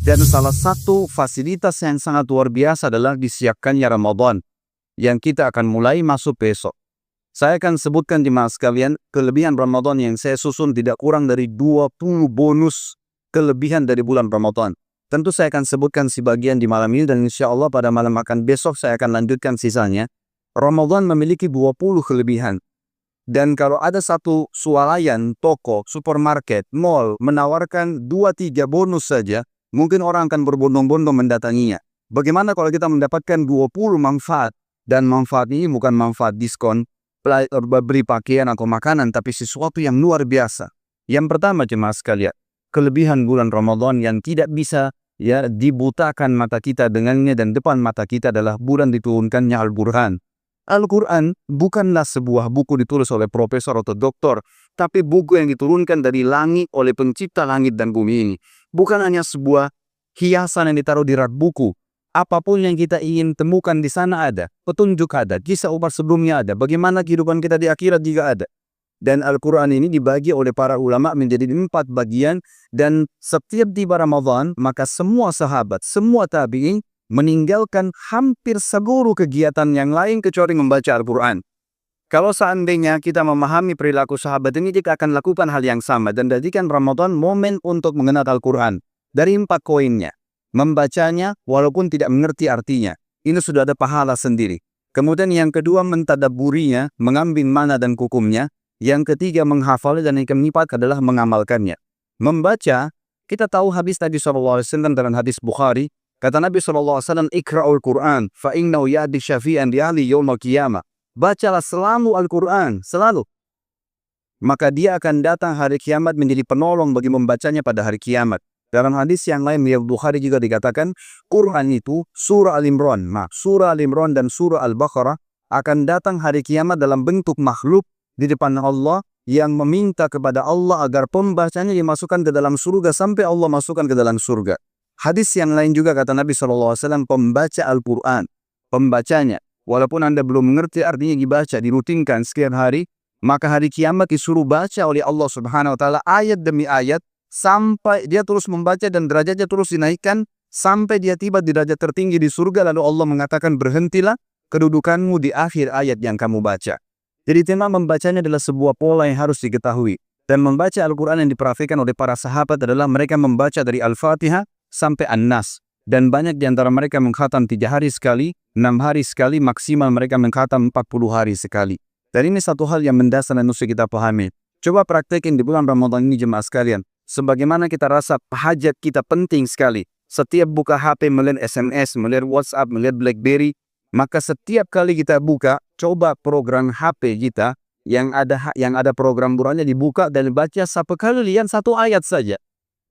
Dan salah satu fasilitas yang sangat luar biasa adalah disiapkannya Ramadan yang kita akan mulai masuk besok. Saya akan sebutkan jemaah sekalian, kelebihan Ramadan yang saya susun tidak kurang dari 20 bonus kelebihan dari bulan Ramadan. Tentu saya akan sebutkan sebagian di malam ini dan insya Allah pada malam makan besok saya akan lanjutkan sisanya. Ramadan memiliki 20 kelebihan. Dan kalau ada satu swalayan, toko, supermarket, mall menawarkan 2-3 bonus saja, mungkin orang akan berbondong-bondong mendatanginya. Bagaimana kalau kita mendapatkan 20 manfaat? Dan manfaat ini bukan manfaat diskon, beli pakaian atau makanan, tapi sesuatu yang luar biasa. Yang pertama jemaah sekalian, kelebihan bulan Ramadan yang tidak bisa dibutakan mata kita dengannya dan depan mata kita adalah bulan diturunkannya Al-Quran. Al-Quran bukanlah sebuah buku ditulis oleh profesor atau doktor, tapi buku yang diturunkan dari langit oleh pencipta langit dan bumi ini. Bukan hanya sebuah hiasan yang ditaruh di rak buku. Apapun yang kita ingin temukan di sana ada, petunjuk ada, kisah umat sebelumnya ada, bagaimana kehidupan kita di akhirat juga ada. Dan Al-Quran ini dibagi oleh para ulama menjadi 4 bagian, dan setiap tiba Ramadan, maka semua sahabat, semua tabi'in meninggalkan hampir seluruh kegiatan yang lain kecuali membaca Al-Quran. Kalau seandainya kita memahami perilaku sahabat ini, kita akan lakukan hal yang sama dan jadikan Ramadan momen untuk mengenal Al-Quran. Dari 4 koinnya. Membacanya walaupun tidak mengerti artinya. Ini sudah ada pahala sendiri. Kemudian yang kedua mentadaburinya, mengambil makna dan hukumnya. Yang ketiga menghafalnya dan yang keempat adalah mengamalkannya. Membaca, kita tahu hadis Nabi SAW dalam hadis Bukhari. Kata Nabi SAW, Iqra'ul Quran, fa'innahu ya'di syafi'an di'ali yawmal qiyamah. Bacalah selalu Al-Quran, selalu. Maka dia akan datang hari kiamat menjadi penolong bagi membacanya pada hari kiamat. Dalam hadis yang lain, riwayat Bukhari juga dikatakan, Quran itu, surah Al-Imran, surah Al-Imran dan surah Al-Baqarah akan datang hari kiamat dalam bentuk makhluk di depan Allah yang meminta kepada Allah agar pembacanya dimasukkan ke dalam surga sampai Allah masukkan ke dalam surga. Hadis yang lain juga kata Nabi SAW, pembaca Al-Quran, pembacanya, walaupun Anda belum mengerti artinya dibaca, dirutinkan sekian hari, maka hari kiamat disuruh baca oleh Allah Subhanahu Wa Taala ayat demi ayat, sampai dia terus membaca dan derajatnya terus dinaikkan sampai dia tiba di derajat tertinggi di surga. Lalu Allah mengatakan, berhentilah kedudukanmu di akhir ayat yang kamu baca. Jadi tema membacanya adalah sebuah pola yang harus diketahui. Dan membaca Al-Quran yang diperhatikan oleh para sahabat adalah mereka membaca dari Al-Fatihah sampai An-Nas. Dan banyak di antara mereka mengkhatam 3 hari sekali, 6 hari sekali, maksimal mereka mengkhatam 40 hari sekali. Dan ini satu hal yang mendasar dan harus kita pahami. Coba praktekin di bulan Ramadan ini jemaah sekalian. Sebagaimana kita rasa hajat kita penting sekali. Setiap buka HP melihat SMS, melihat WhatsApp, melihat BlackBerry. Maka setiap kali kita buka, coba program HP kita yang ada program Qurannya dibuka dan baca satu kali lihat 1 ayat saja.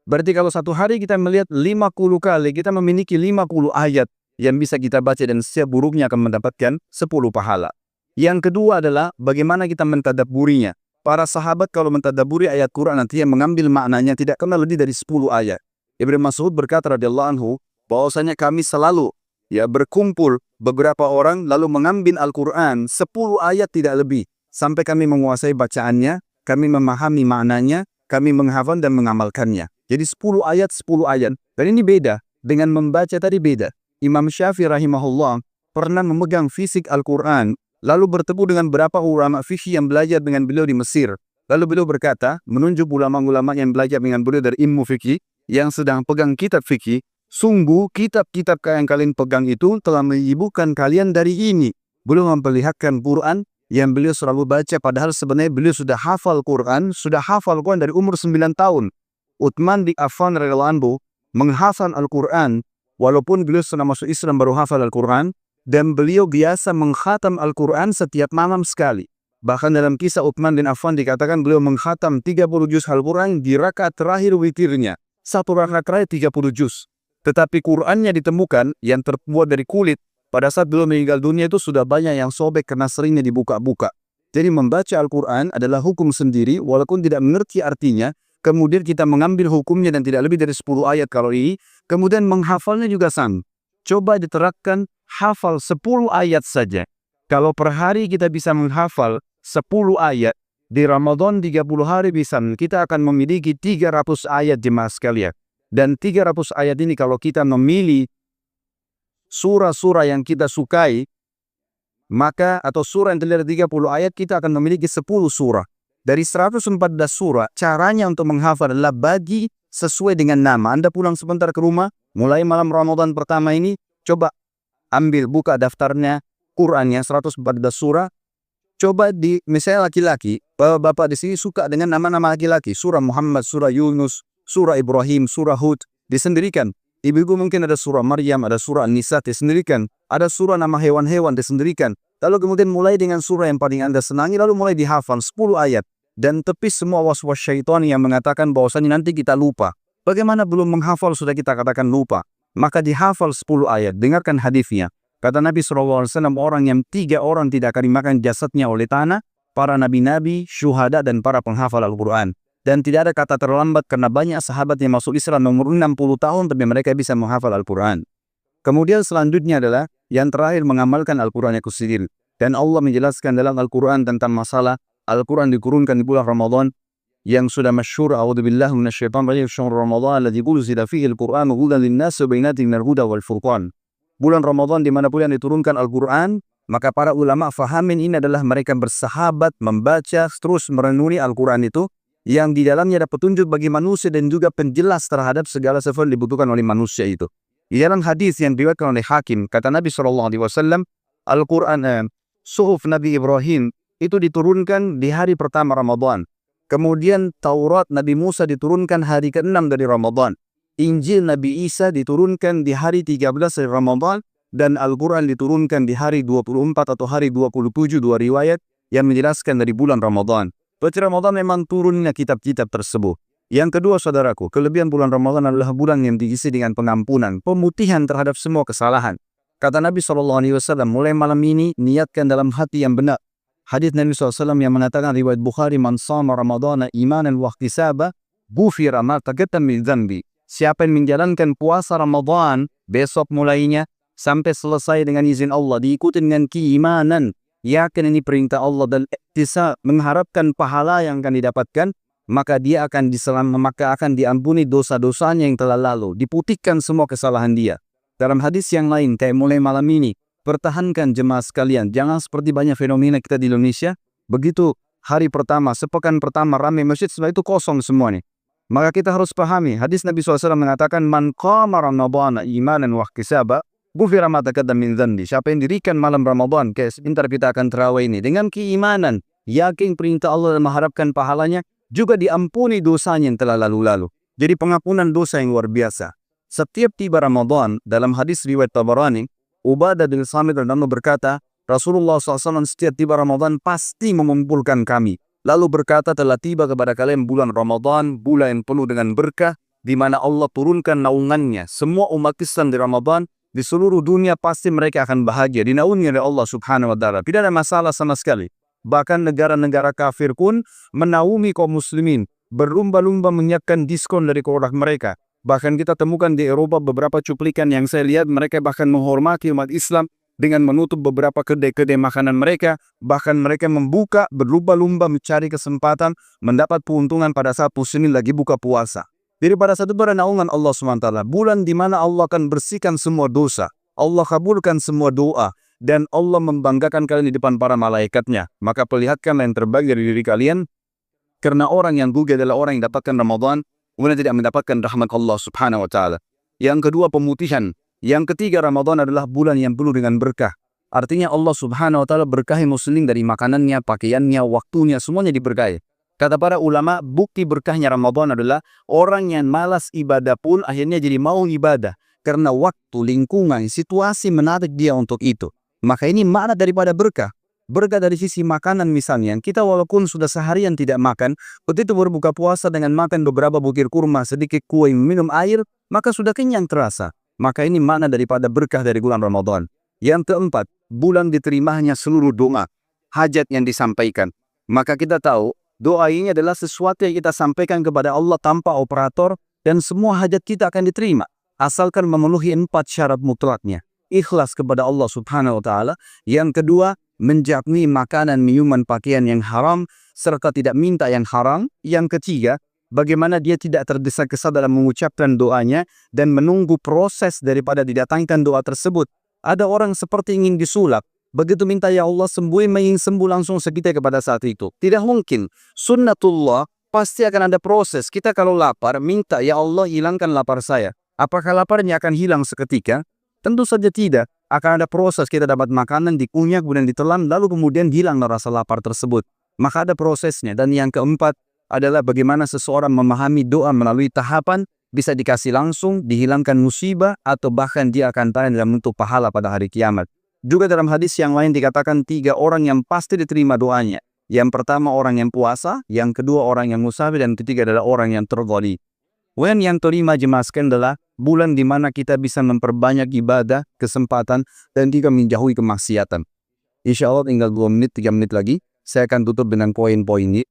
Berarti kalau satu hari kita melihat 50 kali, kita memiliki 50 ayat yang bisa kita baca dan setiap buruknya akan mendapatkan 10 pahala. Yang kedua adalah bagaimana kita mentadabburinya. Para sahabat kalau mentadaburi ayat Quran nanti yang mengambil maknanya tidak kenal lebih dari 10 ayat. Ibnu Mas'ud berkata radhiyallahu anhu bahwasanya kami selalu berkumpul beberapa orang lalu mengambil Al-Quran 10 ayat tidak lebih sampai kami menguasai bacaannya, kami memahami maknanya, kami menghafal dan mengamalkannya. Jadi 10 ayat 10 ayat. Dan ini beda dengan membaca tadi beda. Imam Syafi'i rahimahullah pernah memegang fisik Al-Quran lalu bertemu dengan beberapa ulama fikih yang belajar dengan beliau di Mesir. Lalu beliau berkata, menunjuk ulama-ulama yang belajar dengan beliau dari ilmu fikih, yang sedang pegang kitab fikih, sungguh kitab-kitab yang kalian pegang itu telah menyibukkan kalian dari ini. Beliau memperlihatkan Quran yang beliau selalu baca, padahal sebenarnya beliau sudah hafal Quran dari umur 9 tahun. Uthman bin Affan radhiyallahu anhu menghafal Al-Quran, walaupun beliau sudah masuk Islam baru hafal Al-Quran, dan beliau biasa mengkhatam Al-Quran setiap malam sekali. Bahkan dalam kisah Uthman bin Affan dikatakan beliau mengkhatam 30 juz Al-Quran di rakaat terakhir witirnya. Satu rakaat terakhir 30 juz. Tetapi Qurannya ditemukan yang terbuat dari kulit. Pada saat beliau meninggal dunia itu sudah banyak yang sobek karena seringnya dibuka-buka. Jadi membaca Al-Quran adalah hukum sendiri walaupun tidak mengerti artinya. Kemudian kita mengambil hukumnya dan tidak lebih dari 10 ayat kalau ini. Kemudian menghafalnya juga sama. Coba diterapkan hafal 10 ayat saja. Kalau per hari kita bisa menghafal 10 ayat, di Ramadan 30 hari bisa, kita akan memiliki 300 ayat jemaah sekalian. Dan 300 ayat ini kalau kita memilih surah-surah yang kita sukai, maka atau surah yang terdiri dari 30 ayat, kita akan memiliki 10 surah. Dari 114 surah, caranya untuk menghafal adalah bagi sesuai dengan nama. Anda pulang sebentar ke rumah, mulai malam Ramadan pertama ini, coba ambil, buka daftarnya, Qurannya 114 surah. Coba misalnya laki-laki, bapak di sini suka dengan nama-nama laki-laki. Surah Muhammad, surah Yunus, surah Ibrahim, surah Hud, disendirikan. Ibu-ibu mungkin ada surah Maryam, ada surah An-Nisa, disendirikan. Ada surah nama hewan-hewan, disendirikan. Lalu kemudian mulai dengan surah yang paling Anda senangi, lalu mulai dihafal 10 ayat. Dan tepis semua was-was syaitan yang mengatakan bahwasanya nanti kita lupa. Bagaimana belum menghafal sudah kita katakan lupa? Maka dihafal 10 ayat, dengarkan hadisnya. Kata Nabi SAW, orang yang 3 orang tidak akan dimakan jasadnya oleh tanah, para nabi-nabi, syuhada, dan para penghafal Al-Quran. Dan tidak ada kata terlambat karena banyak sahabat yang masuk Islam umur 60 tahun tapi mereka bisa menghafal Al-Quran. Kemudian selanjutnya adalah yang terakhir mengamalkan Al-Quran itu sendiri. Dan Allah menjelaskan dalam Al-Quran tentang masalah Al-Quran diturunkan di bulan Ramadan yang sudah masyhur, a'udzubillahi minasyaitonir rajim, syahrul Ramadan alladzi unzila fihi al-Qur'anu hudan lin-nasi wa bayyinatin minal huda wal furqan. Bulan Ramadan di mana bulan diturunkan Al-Quran, maka para ulama fahamin ini adalah mereka bersahabat, membaca, terus merenungi Al-Quran itu, yang di dalamnya ada petunjuk bagi manusia dan juga penjelas terhadap segala sesuatu yang dibutuhkan oleh manusia itu. Di dalam hadis yang diriwayatkan oleh Hakim, kata Nabi SAW, Al-Quran, Suhuf Nabi Ibrahim, itu diturunkan di hari pertama Ramadan. Kemudian Taurat Nabi Musa diturunkan hari ke-6 dari Ramadan. Injil Nabi Isa diturunkan di hari 13 dari Ramadan. Dan Al-Quran diturunkan di hari 24 atau hari 27, dua riwayat yang menjelaskan dari bulan Ramadan. Berarti Ramadan memang turunnya kitab-kitab tersebut. Yang kedua saudaraku, kelebihan bulan Ramadan adalah bulan yang diisi dengan pengampunan, pemutihan terhadap semua kesalahan. Kata Nabi SAW, mulai malam ini niatkan dalam hati yang benar. Hadis Nabi SAW yang mengatakan riwayat Bukhari, man shama Ramadana imanan wa ihtisaba ghufira ma taqaddama min dzanbi. Siapa yang menjalankan puasa Ramadan besok mulainya sampai selesai dengan izin Allah, diikuti dengan keimanan, yakin ini perintah Allah dan ihtisab, mengharapkan pahala yang akan didapatkan, maka dia akan maka akan diampuni dosa-dosanya yang telah lalu, diputihkan semua kesalahan dia. Dalam hadis yang lain, kayak mulai malam ini, pertahankan jemaah sekalian, jangan seperti banyak fenomena kita di Indonesia, begitu hari pertama, sepekan pertama ramai masjid, setelah itu kosong semuanya. Maka kita harus pahami, hadis Nabi SAW mengatakan, man qama Ramadana imanan wa ihtisaba ghufira ma taqaddama min dzanbi. Siapa yang dirikan malam Ramadan, kayak sebentar kita akan terawih ini, dengan keimanan, yakin perintah Allah dan mengharapkan pahalanya, juga diampuni dosanya yang telah lalu-lalu. Jadi pengampunan dosa yang luar biasa. Setiap tiba Ramadan, dalam hadis riwayat Tabarani, Ubadah bin Samit radhiyallahu anhu berkata, Rasulullah SAW setiap tiba Ramadan pasti mengumpulkan kami. Lalu berkata, telah tiba kepada kalian bulan Ramadan, bulan yang penuh dengan berkah, di mana Allah turunkan naungannya. Semua umat Islam di Ramadan, di seluruh dunia pasti mereka akan bahagia, dinaungi oleh Allah Subhanahu wa Ta'ala. Tidak ada masalah sama sekali. Bahkan negara-negara kafir pun menaungi kaum muslimin, berlumba-lumba menyiapkan diskon dari produk mereka. Bahkan kita temukan di Eropa beberapa cuplikan yang saya lihat, mereka bahkan menghormati umat Islam dengan menutup beberapa kedai-kedai makanan mereka. Bahkan mereka membuka, berlumba-lumba mencari kesempatan mendapat keuntungan pada saat muslimin lagi buka puasa. Jadi pada satu naungan Allah SWT, bulan di mana Allah akan bersihkan semua dosa, Allah kabulkan semua doa, dan Allah membanggakan kalian di depan para malaikatnya. Maka perlihatkanlah yang terbaik dari diri kalian, karena orang yang rugi adalah orang yang dapatkan Ramadan kemudian tidak mendapatkan rahmat Allah Subhanahu wa Ta'ala. Yang kedua, pemutihan. Yang ketiga, Ramadan adalah bulan yang penuh dengan berkah. Artinya Allah Subhanahu wa Ta'ala berkahi muslim dari makanannya, pakaiannya, waktunya, semuanya diberkahi. Kata para ulama, bukti berkahnya Ramadan adalah orang yang malas ibadah pun akhirnya jadi mau ibadah. Karena waktu, lingkungan, situasi menarik dia untuk itu. Maka ini makna daripada berkah. Berkah dari sisi makanan misalnya. Kita walaupun sudah seharian tidak makan, begitu berbuka puasa dengan makan beberapa butir kurma, sedikit kue, minum air, maka sudah kenyang terasa. Maka ini makna daripada berkah dari bulan Ramadan. Yang keempat, bulan diterimanya seluruh doa, hajat yang disampaikan. Maka kita tahu, doa ini adalah sesuatu yang kita sampaikan kepada Allah tanpa operator, dan semua hajat kita akan diterima. Asalkan memenuhi 4 syarat mutlaknya. Ikhlas kepada Allah Subhanahu wa Ta'ala. Yang kedua, menjauhi makanan, minuman, pakaian yang haram, serta tidak minta yang haram. Yang ketiga, bagaimana dia tidak tergesa-gesa dalam mengucapkan doanya dan menunggu proses daripada didatangkan doa tersebut. Ada orang seperti ingin disulap, begitu minta ya Allah sembuh, ingin sembuh langsung seketika pada saat itu. Tidak mungkin. Sunnatullah pasti akan ada proses. Kita kalau lapar, minta ya Allah hilangkan lapar saya. Apakah laparnya akan hilang seketika? Tentu saja tidak. Akan ada proses, kita dapat makanan, dikunyah, kemudian ditelan, lalu kemudian hilang rasa lapar tersebut. Maka ada prosesnya. Dan yang keempat adalah bagaimana seseorang memahami doa melalui tahapan, bisa dikasih langsung, dihilangkan musibah, atau bahkan dia akan tanya dalam bentuk pahala pada hari kiamat. Juga dalam hadis yang lain dikatakan 3 orang yang pasti diterima doanya. Yang pertama orang yang puasa, yang kedua orang yang musafir, dan ketiga adalah orang yang terzalim. Yang kelima jemaah sekalian adalah bulan di mana kita bisa memperbanyak ibadah, kesempatan, dan juga menjauhi kemaksiatan. Insya Allah tinggal 2 menit, 3 menit lagi, saya akan tutup dengan poin-poin ini.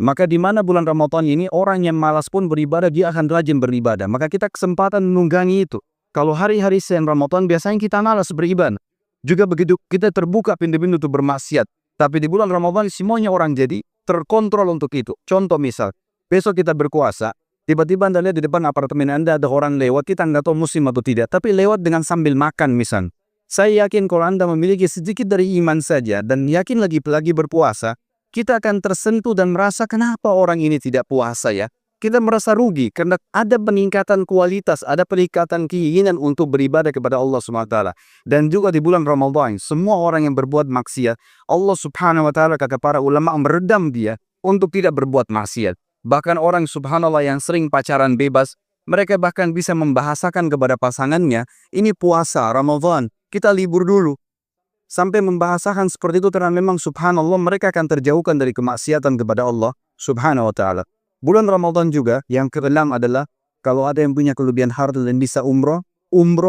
Maka di mana bulan Ramadan ini orang yang malas pun beribadah, dia akan rajin beribadah. Maka kita kesempatan menunggangi itu. Kalau hari-hari selain Ramadan biasanya kita malas beribadah. Juga begitu kita terbuka pintu-pintu untuk bermaksiat. Tapi di bulan Ramadan semuanya orang jadi terkontrol untuk itu. Contoh misal, besok kita berpuasa, tiba-tiba Anda lihat di depan apartemen Anda ada orang lewat, kita nggak tahu muslim atau tidak, tapi lewat dengan sambil makan misal. Saya yakin kalau Anda memiliki sedikit dari iman saja dan yakin lagi berpuasa, kita akan tersentuh dan merasa kenapa orang ini tidak puasa ya. Kita merasa rugi karena ada peningkatan kualitas, ada peningkatan keinginan untuk beribadah kepada Allah SWT. Dan juga di bulan Ramadan, semua orang yang berbuat maksiat, Allah Subhanahu wa Ta'ala kata para ulama meredam dia untuk tidak berbuat maksiat. Bahkan orang subhanallah yang sering pacaran bebas, mereka bahkan bisa membahasakan kepada pasangannya, ini puasa Ramadan, kita libur dulu. Sampai membahasakan seperti itu karena memang subhanallah mereka akan terjauhkan dari kemaksiatan kepada Allah Subhanahu wa Ta'ala. Bulan Ramadan juga yang keenam adalah kalau ada yang punya kelebihan harta dan bisa umroh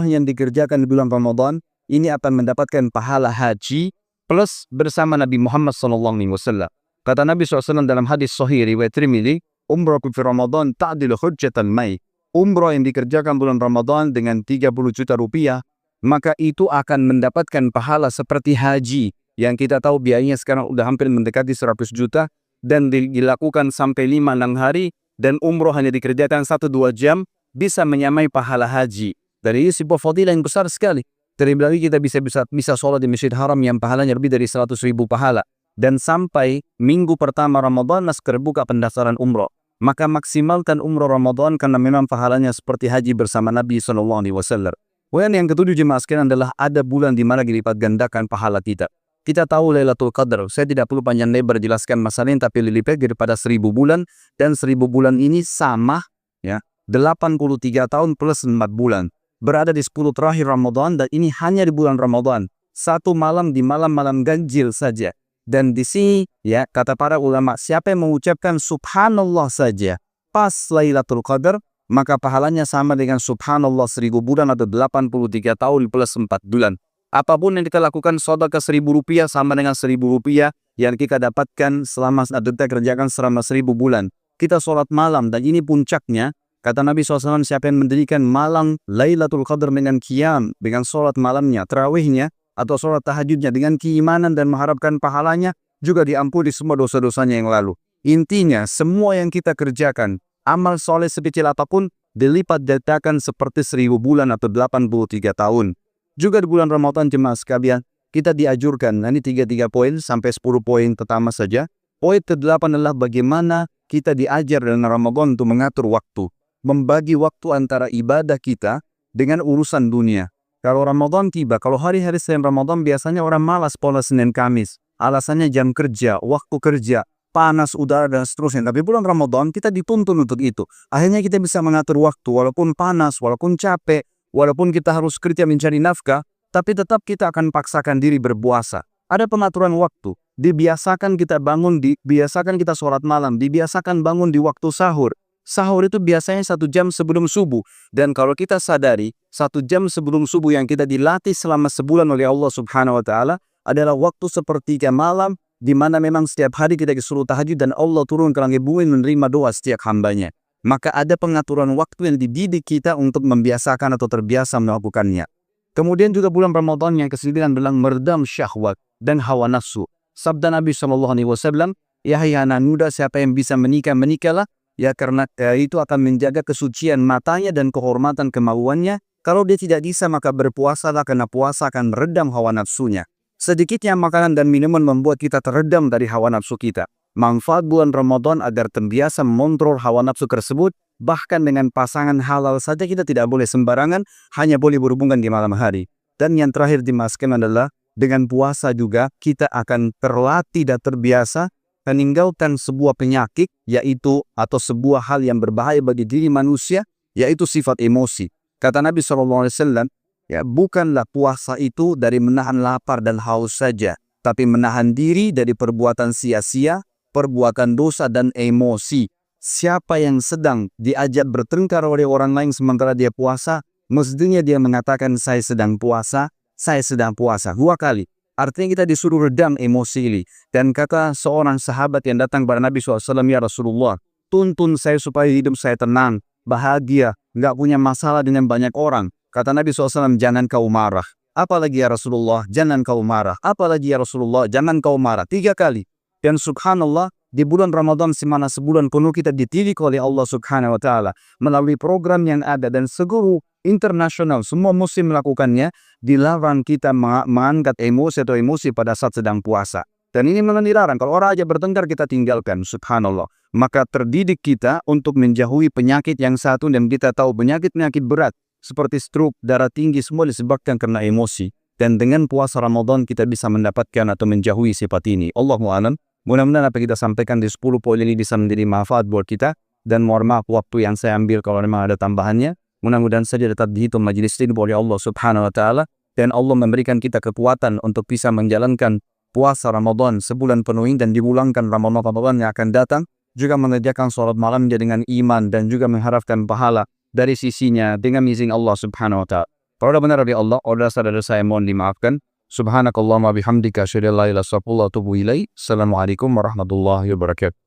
yang dikerjakan di bulan Ramadan ini akan mendapatkan pahala haji plus bersama Nabi Muhammad SAW. Kata Nabi SAW dalam hadis sahih riwayat Tirmidzi, umroh fi Ramadan ta'dilu hujjatan mai. Umroh yang dikerjakan bulan Ramadan dengan 30 juta rupiah, maka itu akan mendapatkan pahala seperti haji yang kita tahu biayanya sekarang udah hampir mendekati 100 juta dan dilakukan sampai 5-6 hari dan umroh hanya dikerjakan 1-2 jam bisa menyamai pahala haji. Dari sebuah fadilah yang besar sekali. Terlebih lagi kita bisa sholat di Masjid Haram yang pahalanya lebih dari 100.000 pahala. Dan sampai minggu pertama Ramadan terbuka pendaftaran umroh. Maka maksimalkan umroh Ramadan karena memang pahalanya seperti haji bersama Nabi SAW. Yang ketujuh jemaah sekalian adalah ada bulan di mana dilipat gandakan pahala kita. Kita tahu Lailatul Qadar. Saya tidak perlu panjang lebar jelaskan masalah ini, tapi lebih baik daripada 1000 bulan. Dan 1000 bulan ini sama ya 83 tahun plus 4 bulan. Berada di 10 terakhir Ramadan dan ini hanya di bulan Ramadan. 1 malam di malam-malam ganjil saja. Dan di sini ya kata para ulama, siapa yang mengucapkan subhanallah saja pas Lailatul Qadar, maka pahalanya sama dengan subhanallah 1000 bulan atau 83 tahun plus 4 bulan. Apapun yang kita lakukan sedekah 1000 rupiah sama dengan 1000 rupiah yang kita dapatkan selama kita kerjakan selama 1000 bulan. Kita sholat malam dan ini puncaknya. Kata Nabi SAW, siapa yang mendirikan malam Lailatul Qadar dengan qiyam, dengan sholat malamnya, tarawihnya, atau sholat tahajudnya dengan keimanan dan mengharapkan pahalanya, juga diampuni semua dosa-dosanya yang lalu. Intinya, semua yang kita kerjakan, amal soleh sekecil apapun, dilipat gandakan seperti 1000 bulan atau 83 tahun. Juga di bulan Ramadan jemaah sekalian, kita diajurkan, ini 3 poin sampai 10 poin pertama saja. Poin ke-8 adalah bagaimana kita diajar dalam Ramadan untuk mengatur waktu. Membagi waktu antara ibadah kita dengan urusan dunia. Kalau Ramadan tiba, kalau hari-hari selain Ramadan biasanya orang malas pola Senin Kamis. Alasannya jam kerja, waktu kerja, panas udara dan seterusnya. Tapi bulan Ramadan kita dituntun untuk itu. Akhirnya kita bisa mengatur waktu walaupun panas, walaupun capek, walaupun kita harus kerja mencari nafkah, tapi tetap kita akan paksakan diri berpuasa. Ada pengaturan waktu. Dibiasakan kita bangun, dibiasakan kita sholat malam, dibiasakan bangun di waktu sahur. Sahur itu biasanya 1 jam sebelum subuh. Dan kalau kita sadari, 1 jam sebelum subuh yang kita dilatih selama sebulan oleh Allah Subhanahu wa Ta'ala adalah waktu sepertiga malam, di mana memang setiap hari kita disuruh tahajud dan Allah turun ke langit bumi menerima doa setiap hambanya. Maka ada pengaturan waktu yang dididik kita untuk membiasakan atau terbiasa melakukannya. Kemudian juga bulan Ramadan yang ke-9 adalah meredam syahwat dan hawa nafsu. Sabda Nabi SAW, "Ya hai anak muda, siapa yang bisa menikah, menikahlah. Ya karena itu akan menjaga kesucian matanya dan kehormatan kemauannya. Kalau dia tidak bisa maka berpuasalah karena puasa akan meredam hawa nafsunya. Sedikitnya makanan dan minuman membuat kita teredam dari hawa nafsu kita. Manfaat bulan Ramadan agar terbiasa mengontrol hawa nafsu tersebut. Bahkan dengan pasangan halal saja kita tidak boleh sembarangan, hanya boleh berhubungan di malam hari. Dan yang terakhir dimasukkan adalah dengan puasa juga kita akan terlatih dan terbiasa meninggalkan sebuah penyakit yaitu atau sebuah hal yang berbahaya bagi diri manusia yaitu sifat emosi. Kata Nabi SAW, ya bukanlah puasa itu dari menahan lapar dan haus saja, tapi menahan diri dari perbuatan sia-sia, perbuatan dosa dan emosi. Siapa yang sedang diajak bertengkar oleh orang lain sementara dia puasa, mestinya dia mengatakan saya sedang puasa, saya sedang puasa 2 kali. Artinya kita disuruh redam emosi ini. Dan kata seorang sahabat yang datang kepada Nabi SAW, ya Rasulullah, tuntun saya supaya hidup saya tenang, bahagia, nggak punya masalah dengan banyak orang. Kata Nabi SAW, jangan kau marah. Apalagi ya Rasulullah, jangan kau marah. Apalagi ya Rasulullah, jangan kau marah. 3 kali. Dan subhanallah, di bulan Ramadan semana sebulan penuh kita dididik oleh Allah Subhanahu wa Ta'ala melalui program yang ada dan seluruh internasional semua muslim melakukannya, dilarang kita mengangkat emosi atau emosi pada saat sedang puasa. Dan ini memang dilarang. Kalau orang aja bertengkar kita tinggalkan, subhanallah. Maka terdidik kita untuk menjauhi penyakit yang satu dan kita tahu penyakit-penyakit berat seperti stroke, darah tinggi semua disebabkan karena emosi. Dan dengan puasa Ramadan kita bisa mendapatkan atau menjauhi sifat ini. Allahu a'lam. Mudah-mudahan apa kita sampaikan di 10 poin ini bisa menjadi manfaat buat kita. Dan mohon maaf waktu yang saya ambil kalau memang ada tambahannya. Mudah-mudahan saja tetap dihitung majelis ini oleh Allah Subhanahu wa Ta'ala. Dan Allah memberikan kita kekuatan untuk bisa menjalankan puasa Ramadan sebulan penuh dan dipulangkan Ramadan yang akan datang. Juga mengerjakan sholat malamnya dengan iman dan juga mengharapkan pahala dari sisinya dengan izin Allah Subhanahu wa Ta'ala. Kalau ada benar dari Allah, saudara saya mohon dimaafkan. Subhanakallahumma bihamdika asyhadu an la ilaha illa anta astaghfiruka wa atubu ilaik. Assalamualaikum warahmatullahi wabarakatuh.